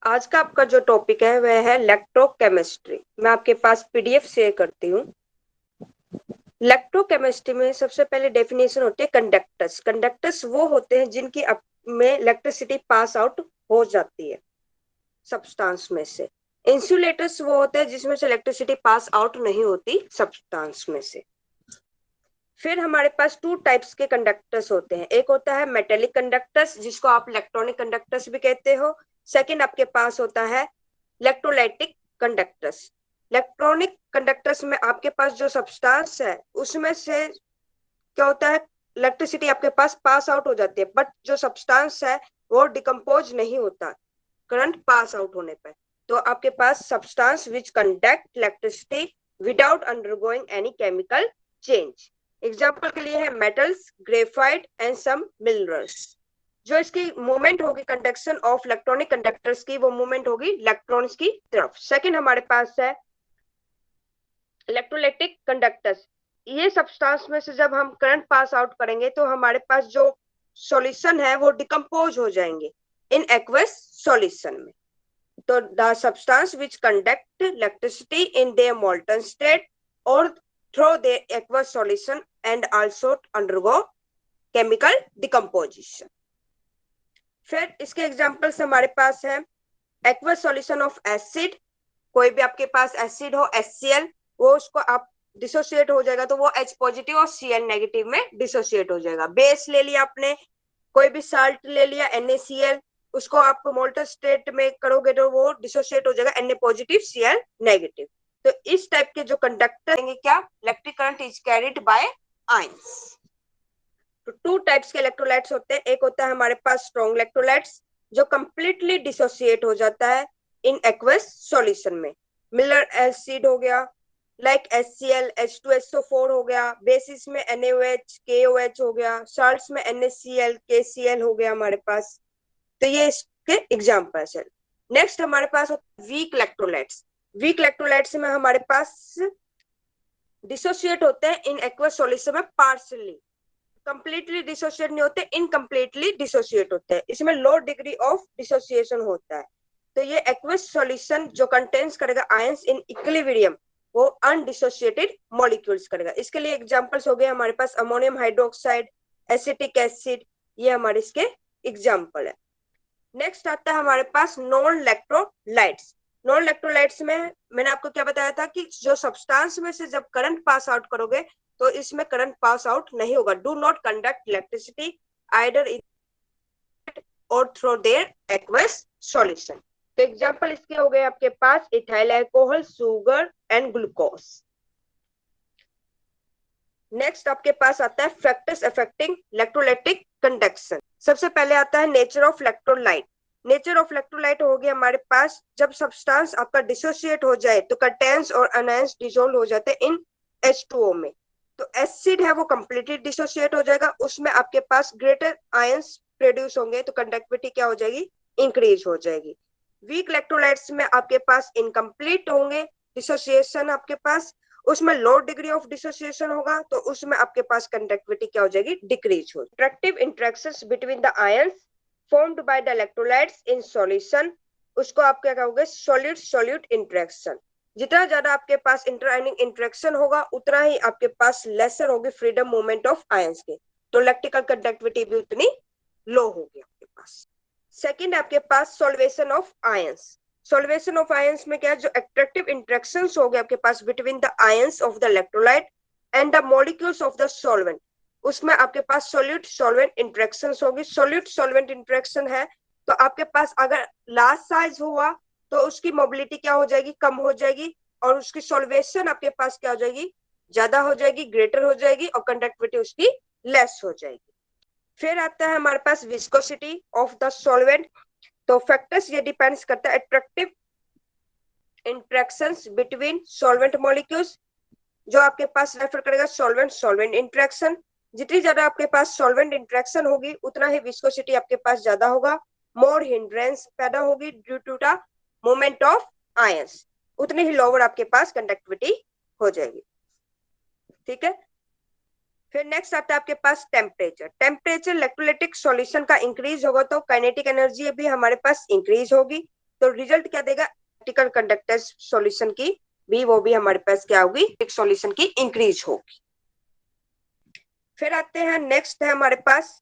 आज का आपका जो टॉपिक है वह है इलेक्ट्रोकेमिस्ट्री। मैं आपके पास पीडीएफ शेयर करती हूँ। इलेक्ट्रोकेमिस्ट्री में सबसे पहले डेफिनेशन होती है कंडक्टर्स। कंडक्टर्स वो होते हैं जिनकी में इलेक्ट्रिसिटी पास आउट हो जाती है सब्सटेंस में से। इंसुलेटर्स वो होते हैं जिसमें से इलेक्ट्रिसिटी पास आउट नहीं होती सब्सटेंस में से। फिर हमारे पास टू टाइप्स के कंडक्टर्स होते हैं। एक होता है मेटेलिक कंडक्टर्स जिसको आप इलेक्ट्रॉनिक कंडक्टर्स भी कहते हो। सेकंड आपके पास होता है इलेक्ट्रोलाइटिक कंडक्टर्स। इलेक्ट्रॉनिक कंडक्टर्स में आपके पास जो सब्सटेंस है उसमें से क्या होता है, इलेक्ट्रिसिटी आपके पास आउट हो जाती है, बट जो सब्सटेंस है वो डिकम्पोज नहीं होता करंट पास आउट होने पर। तो आपके पास substance which conduct electricity without undergoing any chemical change. Example के लिए है metals, graphite and some minerals. जो इसकी मूवमेंट होगी कंडक्शन ऑफ इलेक्ट्रॉनिक कंडक्टर्स की, वो मूवमेंट होगी इलेक्ट्रॉन्स की तरफ। सेकंड हमारे पास है इलेक्ट्रोलाइटिक कंडक्टर्स। ये सब्सटेंस में से जब हम करंट पास आउट करेंगे तो हमारे पास जो सॉल्यूशन है वो डिकम्पोज हो जाएंगे इन एक्वस सॉल्यूशन में। तो the substance which conduct electricity in their molten state और through the aqueous solution and also undergo chemical decomposition। फिर इसके एग्जांपल्स हमारे पास है aqueous solution of acid। कोई भी आपके पास एसिड हो HCl, वो उसको आप डिसोसिएट हो जाएगा तो वो H पॉजिटिव और Cl नेगेटिव में डिसोसिएट हो जाएगा। बेस ले लिया आपने, कोई भी साल्ट ले लिया NaCl, उसको आप मोल्टन स्टेट में करोगे तो वो डिसोसिएट हो जाएगा Na पॉजिटिव Cl नेगेटिव। तो इस टाइप के जो कंडक्टर हैं क्या, electric current is carried by ions. तो टू टाइप्स के इलेक्ट्रोलाइट्स होते हैं। एक होता है हमारे पास स्ट्रॉन्ग इलेक्ट्रोलाइट्स जो कंप्लीटली डिसोसिएट हो जाता है इन एक्वस सॉल्यूशन में। मिलर एसिड हो गया, लाइक HCl, H2SO4 हो गया, बेसिस में NaOH, KOH हो गया, साल्ट्स में NaCl, KCl हो गया हमारे पास। तो ये इसके एग्जांपल्स है। नेक्स्ट हमारे पास वीक इलेक्ट्रोलाइट्स। वीक इलेक्ट्रोलाइट्स में हमारे पास डिसोसिएट होते हैं इन एक्वस सॉल्यूशन में पार्शियली, कंप्लीटली डिसोसिएट नहीं होते, इनकम्प्लीटली डिसोसिएट होते हैं। इसमें लो डिग्री ऑफ डिसोसिएशन होता है। तो ये एक्वस सॉल्यूशन जो कंटेन्स करेगा आयंस इन इक्विलिब्रियम, वो अनडिसोसिएटेड मॉलिक्यूल्स करेगा। इसके लिए एग्जांपल्स हो गए हमारे पास अमोनियम हाइड्रोक्साइड, एसिटिक एसिड, ये हमारे इसके एग्जांपल है। नेक्स्ट आता है हमारे पास नॉन इलेक्ट्रोलाइट्स। नॉन इलेक्ट्रोलाइट्स में मैंने आपको क्या बताया था कि जो सब्सटेंस में से जब करंट पास आउट करोगे तो इसमें करंट पास आउट नहीं होगा। Do not conduct electricity either or through their aqueous solution. तो एग्जांपल इसके हो गए आपके पास ethyl alcohol, sugar and glucose. Next आपके पास आता है फैक्टर्स अफेक्टिंग इलेक्ट्रोलाइटिक कंडक्शन। सबसे पहले आता है nature of electrolyte. Nature of electrolyte हो गया हमारे पास जब सब्सटेंस आपका डिसोसिएट हो जाए तो कंटेन्स और अनायंस डिसॉल्व हो जाते हैं इन H2O में। तो एसिड है वो कंप्लीटली डिसोसिएट हो जाएगा, उसमें आपके पास ग्रेटर आयंस प्रोड्यूस होंगे तो कंडक्टिविटी क्या हो जाएगी, इंक्रीज हो जाएगी। वीक इलेक्ट्रोलाइट्स में आपके पास इनकम्प्लीट होंगे डिसोसिएशन आपके पास, उसमें लो डिग्री ऑफ डिसोसिएशन होगा तो उसमें आपके पास कंडक्टिविटी क्या हो जाएगी, डिक्रीज हो। Interactive interactions between the ions formed by the electrolytes in solution, उसको आप क्या कहोगे, सॉल्यूट सॉल्यूट इंटरेक्शन। जितना ज्यादा आपके पास इंटर आयनिक इंटरेक्शन होगा उतना ही आपके पास लेसर होगी फ्रीडम मूवमेंट ऑफ आयंस के, तो इलेक्ट्रिकल कंडक्टिविटी भी उतनी लो होगी आपके पास। सेकंड आपके पास solvation of ions. Solvation of ions में क्या है, जो अट्रैक्टिव इंटरेक्शंस हो गए आपके पास between the ions of the electrolyte and the molecules of the solvent, उसमें आपके पास सॉल्यूट सॉल्वेंट इंटरेक्शंस होगी। सॉल्यूट सॉल्वेंट इंटरेक्शन है तो आपके पास अगर लार्ज साइज हुआ तो उसकी मोबिलिटी क्या हो जाएगी, कम हो जाएगी, और उसकी सॉल्वेशन आपके पास क्या हो जाएगी, ज्यादा हो जाएगी, ग्रेटर हो जाएगी, और कंडक्टिविटी उसकी लेस हो जाएगी। फिर आता है हमारे पास विस्कोसिटी ऑफ द सॉल्वेंट। तो फैक्टर्स ये डिपेंड्स करता है attractive interactions between solvent molecules, जो आपके पास रेफर करेगा सॉल्वेंट सॉल्वेंट इंटरेक्शन। जितनी ज्यादा आपके पास सॉल्वेंट इंटरेक्शन होगी उतना ही विस्कोसिटी आपके पास ज्यादा होगा, मोर हिंड्रेंस पैदा होगी due to the movement of ions, उतनी ही लोअर आपके पास कंडक्टिविटी हो जाएगी। ठीक है। फिर नेक्स्ट आता है आपके पास टेम्परेचर। टेम्परेचर इलेक्ट्रोलाइटिक सॉल्यूशन का इंक्रीज होगा तो काइनेटिक एनर्जी भी हमारे पास इंक्रीज होगी। तो रिजल्ट क्या देगा, इलेक्ट्रिकल कंडक्टेंस सॉल्यूशन की भी वो भी हमारे पास क्या होगी, सॉल्यूशन की इंक्रीज होगी। फिर आते हैं नेक्स्ट है हमारे पास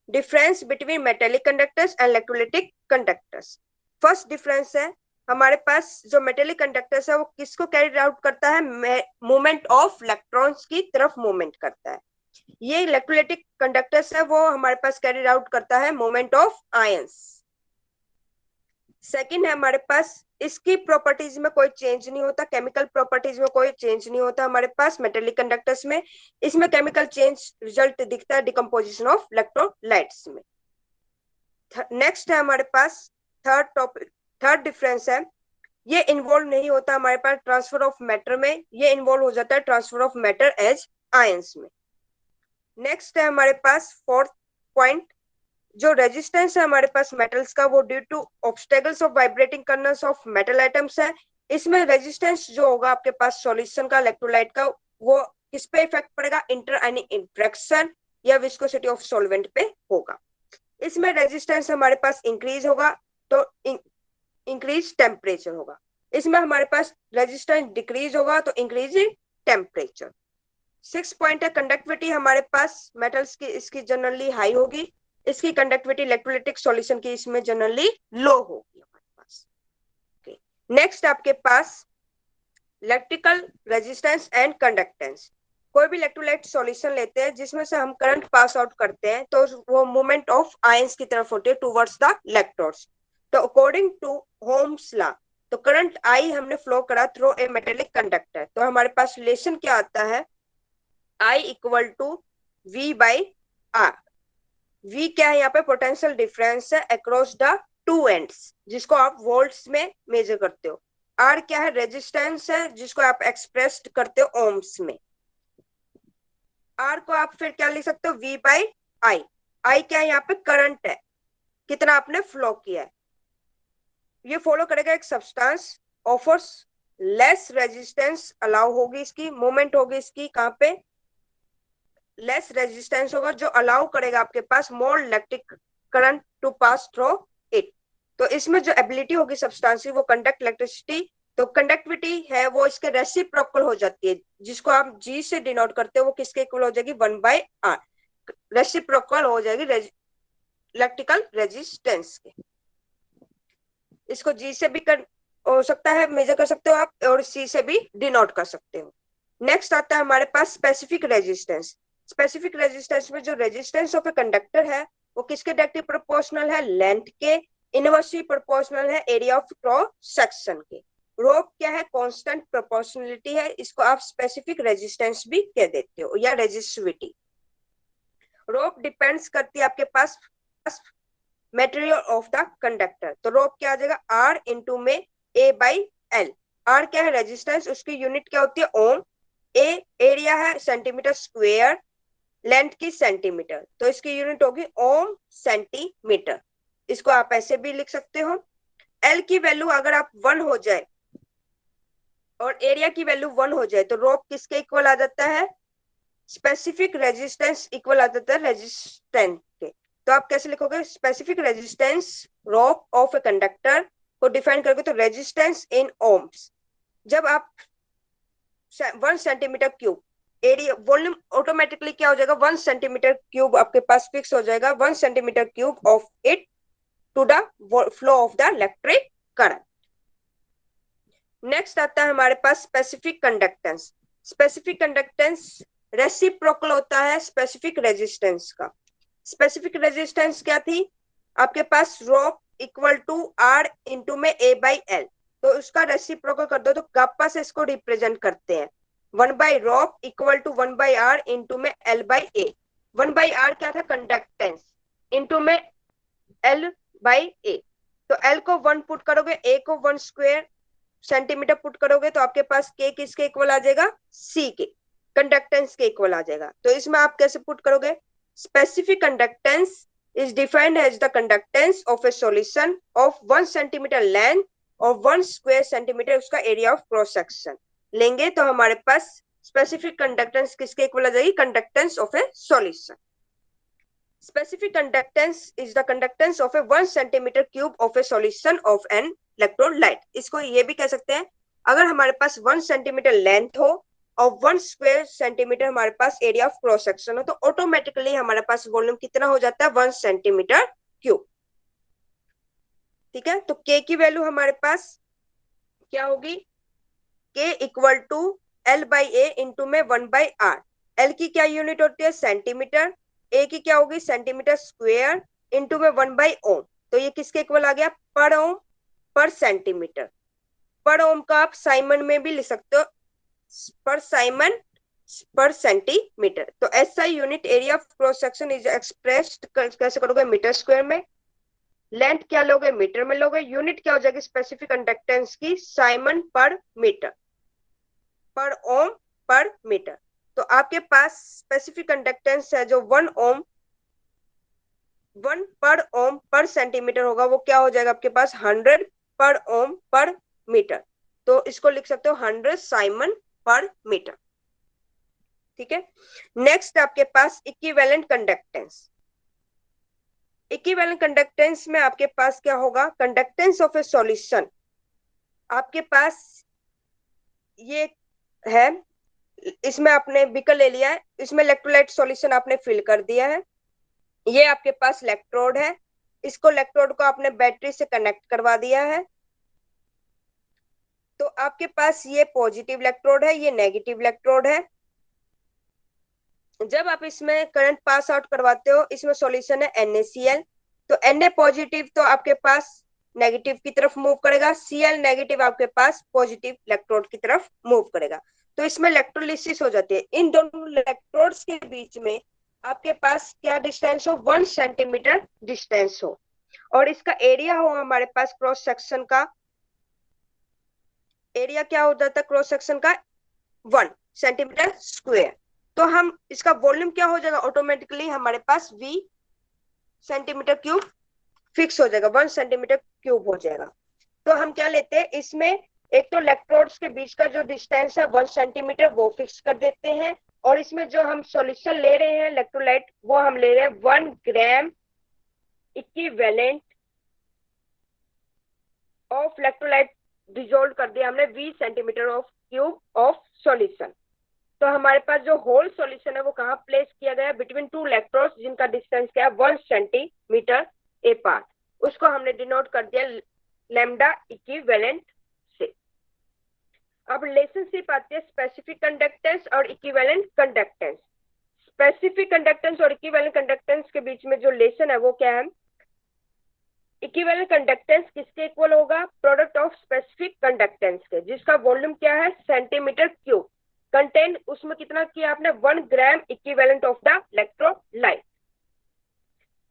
difference between metallic conductors and electrolytic conductors. First difference है हमारे पास जो मेटेलिक कंडक्टर्स है वो किसको कैरी आउट करता है, मूवमेंट ऑफ इलेक्ट्रॉन्स की तरफ मूवमेंट करता है। ये इलेक्ट्रोलाइटिक कंडक्टर्स है वो हमारे पास कैरी आउट करता है मूवमेंट ऑफ आयंस। सेकंड है हमारे पास इसकी प्रॉपर्टीज में कोई चेंज नहीं होता, केमिकल प्रॉपर्टीज में कोई चेंज नहीं होता हमारे पास मेटेलिक कंडक्टर्स में। इसमें केमिकल चेंज रिजल्ट दिखता है डिकम्पोजिशन ऑफ इलेक्ट्रोलाइट्स में। नेक्स्ट है हमारे पास थर्ड टॉपिक, थर्ड डिफरेंस है ये इन्वॉल्व नहीं होता हमारे पास ट्रांसफर ऑफ मैटर में, ये इन्वॉल्व हो जाता है transfer of matter as ions में। नेक्स्ट है हमारे पास फोर्थ पॉइंट, जो रेजिस्टेंस है हमारे पास मेटल्स का वो due to obstacles of vibrating kernels of metal items है। इसमें रेजिस्टेंस जो होगा आपके पास सॉल्यूशन का इलेक्ट्रोलाइट का वो किस पे इफेक्ट पड़ेगा, इंटर आयनिक इंटरेक्शन या विस्कोसिटी ऑफ सॉल्वेंट पे होगा। इसमें रेजिस्टेंस हमारे पास इंक्रीज होगा तो इंक्रीज टेम्परेचर होगा, इसमें हमारे पास रेजिस्टेंस डिक्रीज होगा तो इंक्रीज इन टेम्परेचर। 6 पॉइंट है कंडक्टिविटी हमारे पास मेटल्स की इसकी जनरली हाई होगी, इसकी कंडक्टिविटी इलेक्ट्रोलाइटिक सॉल्यूशन की इसमें जनरली लो होगी हमारे पास। नेक्स्ट आपके पास इलेक्ट्रिकल रेजिस्टेंस एंड कंडक्टेंस। कोई भी इलेक्ट्रोलाइट सॉल्यूशन लेते हैं जिसमें से हम करंट पास आउट करते हैं तो वो मूवमेंट ऑफ आयंस की तरफ होती है टुवर्ड्स द इलेक्ट्रोड्स। तो अकॉर्डिंग टू ओम्स लॉ तो करंट आई हमने फ्लो करा थ्रू ए मेटेलिक कंडक्टर, तो हमारे पास रिलेशन क्या आता है, I equal to V by R. V क्या है यहाँ पे, पोटेंशियल डिफरेंस है अक्रॉस द टू एंड्स जिसको आप वोल्ट्स में मेजर करते हो। R क्या है, रेजिस्टेंस है जिसको आप एक्सप्रेस करते हो ओम्स में। R को आप फिर क्या लिख सकते हो, V बाई आई। I क्या है यहाँ पे, करंट है, कितना आपने फ्लो किया है। ये फॉलो करेगा एक substance offers less resistance allow होगी, इसकी मूवमेंट होगी इसकी कहाँ पे, लेस रेजिस्टेंस होगा जो अलाउ करेगा आपके पास more electric current to pass through it. तो इसमें जो एबिलिटी होगी सब्सटेंस की वो कंडक्ट इलेक्ट्रिसिटी, तो कंडक्टिविटी है वो इसके रेसिप्रोकल हो जाती है, जिसको आप जी से डिनोट करते हो वो किसके इक्वल हो जाएगी, 1/r, रेसिप्रोकल हो जाएगी इलेक्ट्रिकल रेजिस्टेंस के। इसको जी से भी हो सकता है मेजर कर सकते हो आप और सी से भी डिनोट कर सकते हो। नेक्स्ट आता है हमारे पास स्पेसिफिक रेजिस्टेंस। स्पेसिफिक रेजिस्टेंस में जो रेजिस्टेंस ऑफ ए कंडक्टर है वो किसके डायरेक्टली प्रोपोर्शनल है, लेंथ के इनवर्सली प्रोपोर्शनल है एरिया ऑफ क्रॉस सेक्शन के। रोप क्या है, कांस्टेंट प्रोपोर्शनलिटी है, इसको आप स्पेसिफिक रेजिस्टेंस भी कह देते हो या रेजिस्टिविटी। रोप डिपेंड्स करती है आपके पास मटेरियल ऑफ द कंडक्टर, तो रोप क्या आ जाएगा, आर इंटू में ए बाई एल। आर क्या है रेजिस्टेंस, उसकी यूनिट क्या होती है ओम, ए एरिया है सेंटीमीटर स्क्वायर, लेंथ की सेंटीमीटर, तो इसकी यूनिट होगी ओम सेंटीमीटर, इसको आप ऐसे भी लिख सकते हो। एल की वैल्यू अगर आप 1 हो जाए और एरिया की वैल्यू 1 हो जाए तो रोप किसके इक्वल आ जाता है, स्पेसिफिक रेजिस्टेंस इक्वल आ जाता है रेजिस्टेंस के। तो आप कैसे लिखोगे, specific resistance rope of a conductor को डिफाइन करोगे तो रेजिस्टेंस इन ओम्स, जब आप 1 centimetre cube area volume automatically क्या हो जाएगा, 1 सेंटीमीटर क्यूब आपके पास फिक्स हो जाएगा, 1 centimetre cube of it to the flow of the electric current. Next आता है हमारे पास specific conductance. Specific conductance reciprocal होता है स्पेसिफिक रेजिस्टेंस का। स्पेसिफिक रेजिस्टेंस क्या थी आपके पास, rho equal to R into में ए बाई एल, तो उसका रेसिप्रोकल कर दो तो गापा से इसको रिप्रेजेंट करते हैं, 1/रोप इक्वल टू 1/r इंटू में एल बाई ए। 1/r क्या था, कंडक्टेंस, इंटू में एल बाई ए, तो एल को 1 पुट करोगे, ए को 1 स्क्वायर सेंटीमीटर पुट करोगे तो आपके पास के किसके इक्वल आ जाएगा, सी के कंडक्टेंस के इक्वल आ जाएगा। तो इसमें आप कैसे पुट करोगे, specific conductance is defined as the conductance of a solution of 1 centimeter length और 1 square centimeter उसका area of cross section लेंगे तो हमारे पास स्पेसिफिक कंडक्टेंस किसके इक्वल आ जाएगी, conductance of A solution. Specific conductance is the conductance of a 1 centimeter cube of a solution of an electrolyte. इसको ये भी कह सकते हैं, अगर हमारे पास 1 सेंटीमीटर लेंथ हो और 1 स्क्वायर सेंटीमीटर हमारे पास एरिया ऑफ क्रॉस सेक्शन हो, तो ऑटोमेटिकली हमारे पास वॉल्यूम कितना हो जाता है, 1 सेंटीमीटर क्यूब। ठीक है, तो के की वैल्यू हमारे पास क्या होगी, K equal to L by A into में 1/r। एल की क्या यूनिट होती है, सेंटीमीटर, ए की क्या होगी, सेंटीमीटर स्क्वेयर, इंटू में 1/ओम। तो ये किसके इक्वल आ गया, पर ओम पर सेंटीमीटर। पर ओम का आप साइमन में भी लिख सकते हो, पर साइमन पर सेंटीमीटर। तो ऐसा unit area of cross section is expressed कैसे करोगे, मीटर स्क्वायर में। लेंथ क्या लोगे, मीटर में लोगे। यूनिट क्या हो जाएगी स्पेसिफिक कंडक्टेंस की, साइमन पर मीटर, पर ओम पर मीटर। तो आपके पास स्पेसिफिक कंडक्टेंस है जो 1 ओम 1 पर ओम पर सेंटीमीटर होगा, वो क्या हो जाएगा आपके पास 100 पर ओम पर मीटर। तो इसको लिख सकते हो 100 साइमन पर मीटर। ठीक है, नेक्स्ट आपके पास इक्विवेलेंट कंडक्टेंस। इक्विवेलेंट कंडक्टेंस में आपके पास क्या होगा, कंडक्टेंस ऑफ ए सॉल्यूशन। आपके पास ये है, इसमें आपने बीकर ले लिया है, इसमें इलेक्ट्रोलाइट सॉल्यूशन आपने फिल कर दिया है। ये आपके पास इलेक्ट्रोड है, इसको इलेक्ट्रोड को आपने बैटरी से कनेक्ट करवा दिया है। तो आपके पास ये पॉजिटिव इलेक्ट्रोड है, ये नेगेटिव इलेक्ट्रोड है। जब आप इसमें करंट पास आउट करवाते हो, इसमें सॉल्यूशन है NaCl, तो Na पॉजिटिव तो आपके पास नेगेटिव की तरफ मूव करेगा, Cl नेगेटिव आपके पास पॉजिटिव इलेक्ट्रोड की तरफ मूव करेगा। तो इसमें इलेक्ट्रोलिसिस हो जाती है। इन दोनों इलेक्ट्रोड्स के बीच में आपके पास क्या डिस्टेंस हो, 1 सेंटीमीटर डिस्टेंस हो, और इसका एरिया हो हमारे पास क्रॉस सेक्शन का, एरिया क्या हो जाता है क्रॉस सेक्शन का, 1 सेंटीमीटर स्क्वायर। तो हम इसका वॉल्यूम क्या हो जाएगा, ऑटोमेटिकली हमारे पास V सेंटीमीटर क्यूब फिक्स हो जाएगा, 1 सेंटीमीटर क्यूब हो जाएगा। तो हम क्या लेते हैं इसमें, एक तो इलेक्ट्रोड्स के बीच का जो डिस्टेंस है 1 सेंटीमीटर वो फिक्स कर देते हैं, और इसमें जो हम सॉल्यूशन ले रहे हैं इलेक्ट्रोलाइट, वो हम ले रहे हैं 1 gram equivalent of electrolyte, dissolve कर दिया हमने 20 centimetre of cube of solution. तो हमारे पास जो होल सॉल्यूशन है वो कहाँ प्लेस किया गया, बिटवीन 2 इलेक्ट्रोड्स जिनका डिस्टेंस क्या है 1 सेंटीमीटर ए पार्ट, उसको हमने डिनोट कर दिया लैम्डा इक्विवेलेंट से। अब रिलेशनशिप आती है स्पेसिफिक कंडक्टेंस और इक्विवेलेंट कंडक्टेंस। स्पेसिफिक कंडक्टेंस और इक्विवेलेंट कंडक्टेंस के बीच में जो रिलेशन है वो क्या है, इक्विवेलेंट कंडक्टेंस किसके इक्वल होगा, प्रोडक्ट ऑफ स्पेसिफिक कंडक्टेंस के, जिसका वॉल्यूम क्या है सेंटीमीटर क्यूब, कंटेंट उसमें कितना किया आपने 1 gram equivalent of the electrolyte.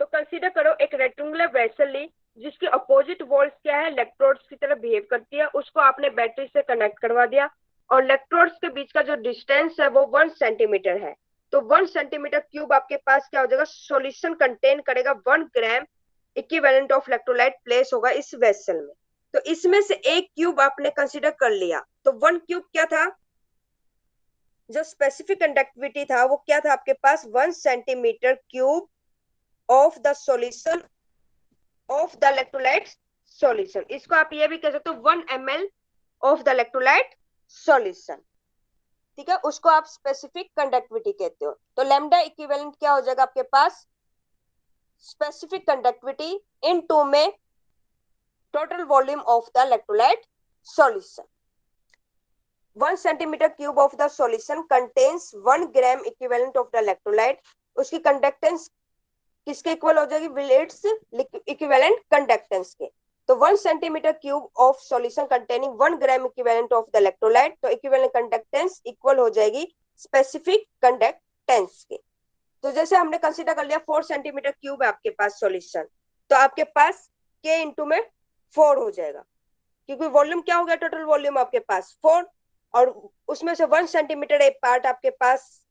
तो कंसीडर करो एक रेक्टेंगुलर वेसल ली, जिसकी अपोजिट वॉल्स क्या है, इलेक्ट्रोड्स की तरह बिहेव करती है, उसको आपने बैटरी से कनेक्ट करवा दिया, और इलेक्ट्रोड्स के बीच का जो डिस्टेंस है वो 1 सेंटीमीटर है। तो 1 सेंटीमीटर क्यूब आपके पास क्या हो जाएगा, सॉल्यूशन कंटेन करेगा 1 gram equivalent of electrolyte place होगा इस वेसल में। तो इसमें से एक क्यूब आपने कंसीडर कर लिया, तो 1 क्यूब क्या था, जो स्पेसिफिक कंडक्टिविटी था वो क्या था आपके पास 1 centimetre cube of the solution of the electrolyte solution. इसको आप ये भी कह सकते हो 1 ml of the electrolyte solution. ठीक है, उसको आप स्पेसिफिक कंडक्टिविटी कहते हो। तो लैम्डा इक्विवेलेंट क्या हो जाएगा आपके पास, स्पेसिफिक कंडक्टिविटी इन 2 में total volume of the electrolyte solution. 1 centimetre cube of the solution contains 1 gram equivalent of the electrolyte. उसकी कंडक्टेंस किसके इक्वल हो जाएगी, विलेट्स इक्विवेलेंट कंडक्टेंस के। तो 1 centimetre cube of solution containing 1 gram equivalent of the electrolyte, तो equivalent conductance equal हो जाएगी specific conductance के। तो जैसे हमने कंसीडर कर लिया 4 सेंटीमीटर क्यूब है आपके पास सॉल्यूशन, तो आपके पास के इंटू में 4 हो जाएगा, क्योंकि वॉल्यूम क्या हो गया, टोटल वॉल्यूम आपके पास 4, और उसमें से 1 सेंटीमीटर एक पार्ट आपके पास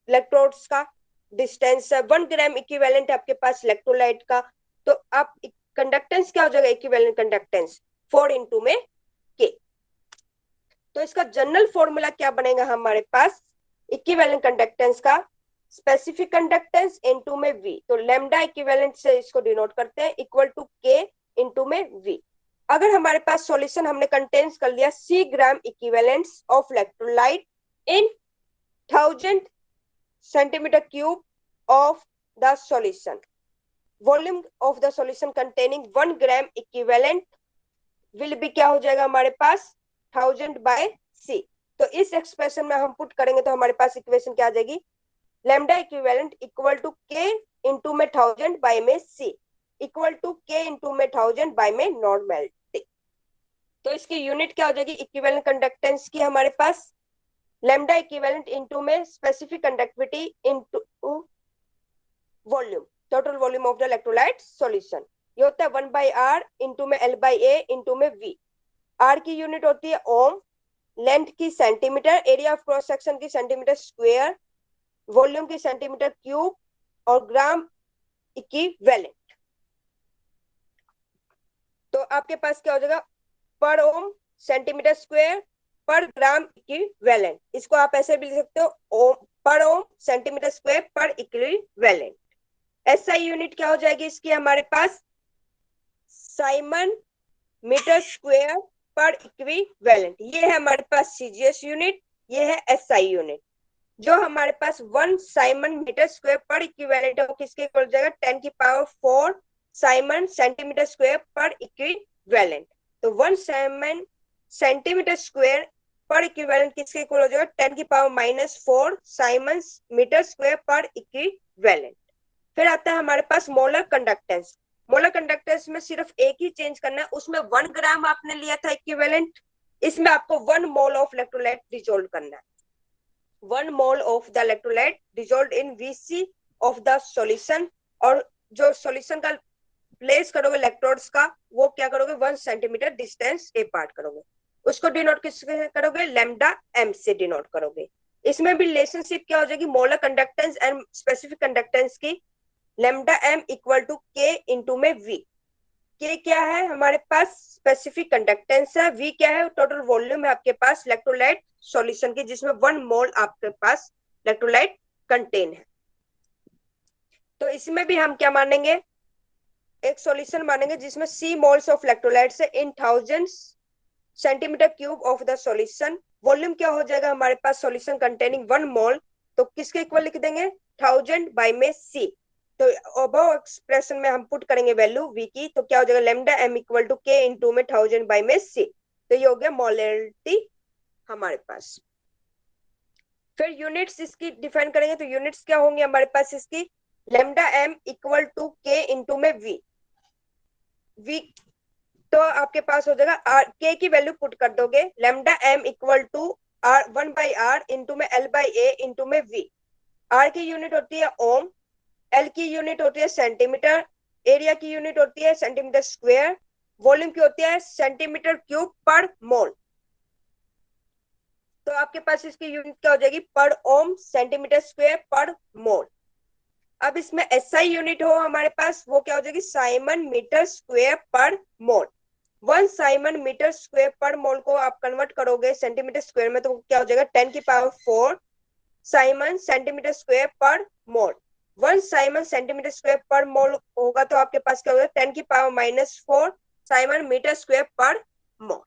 इलेक्ट्रोड्स का डिस्टेंस है, 1 ग्राम इक्विवेलेंट आपके पास इलेक्ट्रोलाइट का। तो आप कंडक्टेंस क्या हो जाएगा, इक्विवेलेंट कंडक्टेंस 4 इंटू में के। तो इसका जनरल फॉर्मूला क्या बनेगा हमारे पास, इक्विवेलेंट कंडक्टेंस का स्पेसिफिक कंडक्टेंस इनटू में वी, तो लैम्डा इक्विवेलेंट से इसको डिनोट करते हैं, इक्वल टू के इनटू में वी। अगर हमारे पास सॉल्यूशन हमने कंटेन्स कर लिया C gram equivalents of electrolyte in 1000 centimetre cube of the solution, volume of the solution containing 1 gram equivalent will be, क्या हो जाएगा हमारे पास 1000 बाय सी। तो इस एक्सप्रेशन में हम पुट करेंगे तो हमारे पास इक्वेशन क्या आ जाएगी, लैम्डा इक्विवेलेंट इक्वल टू के इंटू में 1000 बाय में सी, इक्वल टू के इंटू में 1000 बाय में नॉर्मेलिटी। तो इसकी यूनिट क्या हो जाएगी इक्विवेलेंट कंडक्टेंस की हमारे पास, लैम्डा इक्विवेलेंट इंटू में specific conductivity into volume, total volume of the electrolyte solution. ये होता है 1 बाई आर इंटू में एल बाई ए इंटू में वी। आर की यूनिट होती है ओम, लेंथ की centimetre, area of cross section की सेंटीमीटर स्क्वायर, वॉल्यूम की सेंटीमीटर क्यूब और ग्राम इक्विवेलेंट। तो आपके पास क्या हो जाएगा पर ओम सेंटीमीटर स्क्वायर पर ग्राम इक्विवेलेंट, इसको आप ऐसे भी लिख सकते हो ओम पर ओम सेंटीमीटर स्क्वायर पर इक्विवेलेंट। एसआई यूनिट क्या हो जाएगी इसकी हमारे पास साइमन मीटर स्क्वायर पर इक्विवेलेंट। ये है हमारे पास सीजीएस यूनिट, ये है एसआई यूनिट। जो हमारे पास 1 साइमन मीटर स्क्वायर पर इक्विवेलेंट है वो किसके इक्वल हो जाएगा 10 की पावर 4 साइमन सेंटीमीटर स्क्वायर पर इक्विवेलेंट। तो 1 साइमन सेंटीमीटर स्क्वायर पर इक्विवेलेंट किसके इक्वल हो जाएगा 10 की पावर -4 साइमन मीटर स्क्वायर पर इक्विवेलेंट। फिर आता है हमारे पास मोलर कंडक्टेंस। मोलर कंडक्टेंस में सिर्फ एक ही चेंज करना है, उसमें 1 ग्राम आपने लिया था इक्विवेलेंट, इसमें आपको 1 मोल ऑफ इलेक्ट्रोलाइट डिसॉल्व करना है। 1 mole of the electrolyte dissolved in Vc of the solution, और जो सॉल्यूशन का प्लेस करोगे इलेक्ट्रोड्स का वो क्या करोगे 1 सेंटीमीटर डिस्टेंस अपार्ट करोगे, उसको डिनोट किससे करोगे लैम्डा एम से डिनोट करोगे। इसमें भी रिलेशनशिप क्या हो जाएगी molar conductance and specific conductance की, लैम्डा एम इक्वल टू के इंटू में वी। के क्या है हमारे पास स्पेसिफिक कंडक्टेंस है, वी क्या है टोटल वॉल्यूम है आपके पास इलेक्ट्रोलाइट सॉल्यूशन की, जिसमें 1 मोल आपके पास इलेक्ट्रोलाइट कंटेन है। तो इसमें भी हम क्या मानेंगे एक सॉल्यूशन मानेंगे जिसमें सी मोल्स ऑफ इलेक्ट्रोलाइट्स है इन 1000 centimetre cube of the solution. Volume क्या हो जाएगा हमारे पास सॉल्यूशन कंटेनिंग 1 मोल, तो किसके इक्वल लिख देंगे 1000 बाय में सी। तो अबव एक्सप्रेशन में हम पुट करेंगे वैल्यू वी की, तो क्या हो जाएगा लैम्डा एम इक्वल टू के इंटू में 1000 बाय में सी। तो ये हो गया मोलैरिटी हमारे पास। फिर यूनिट्स इसकी डिफाइन करेंगे, तो यूनिट्स क्या होंगे हमारे पास इसकी लैम्डा एम इक्वल टू के इंटू में वी। वी तो आपके पास हो जाएगा आर के की वैल्यू पुट कर दोगे lambda M equal to R 1 by R into में एल बाई ए इंटू में वी। आर की यूनिट होती है ओम, एल की यूनिट होती है सेंटीमीटर, एरिया की यूनिट होती है सेंटीमीटर स्क्वायर, वॉल्यूम की होती है सेंटीमीटर क्यूब पर मोल। तो आपके पास इसकी यूनिट क्या हो जाएगी पर ओम सेंटीमीटर स्क्वायर पर मोल। अब इसमें एसआई यूनिट हो हमारे पास वो क्या हो जाएगी साइमन मीटर स्क्वायर पर मोल। 1 साइमन मीटर स्क्वायर पर मोल को आप कन्वर्ट करोगे सेंटीमीटर स्क्वायर में, तो क्या हो जाएगा 10 की पावर 4 साइमन सेंटीमीटर स्क्वायर पर मोल। 1 साइमन सेंटीमीटर स्क्वायर पर मोल होगा तो आपके पास क्या होगा 10 की पावर -4 साइमन मीटर स्क्वायर पर मोल।